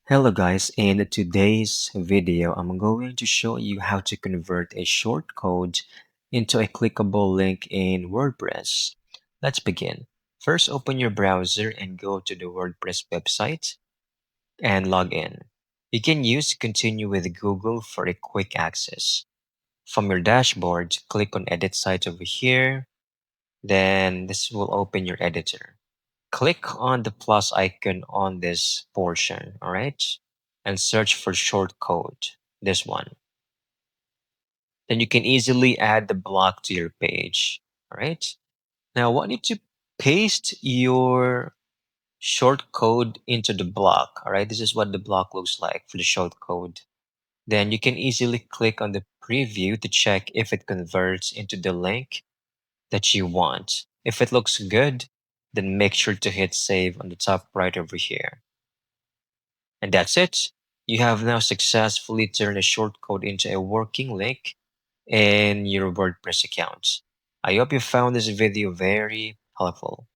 Hello guys, in today's video, I'm going to show you how to convert a shortcode into a clickable link in WordPress. Let's begin. First, open your browser and go to the WordPress website and log in. You can use Continue with Google for a quick access. From your dashboard, click on Edit Site over here. Then this will open your editor. Click on the plus icon on this portion, all right? And search for shortcode, this one. Then you can easily add the block to your page, all right? Now, I want you to paste your shortcode into the block, all right? This is what the block looks like for the shortcode. Then you can easily click on the preview to check if it converts into the link that you want. If it looks good, then make sure to hit save on the top right over here. And that's it. You have now successfully turned a shortcode into a working link in your WordPress account. I hope you found this video very helpful.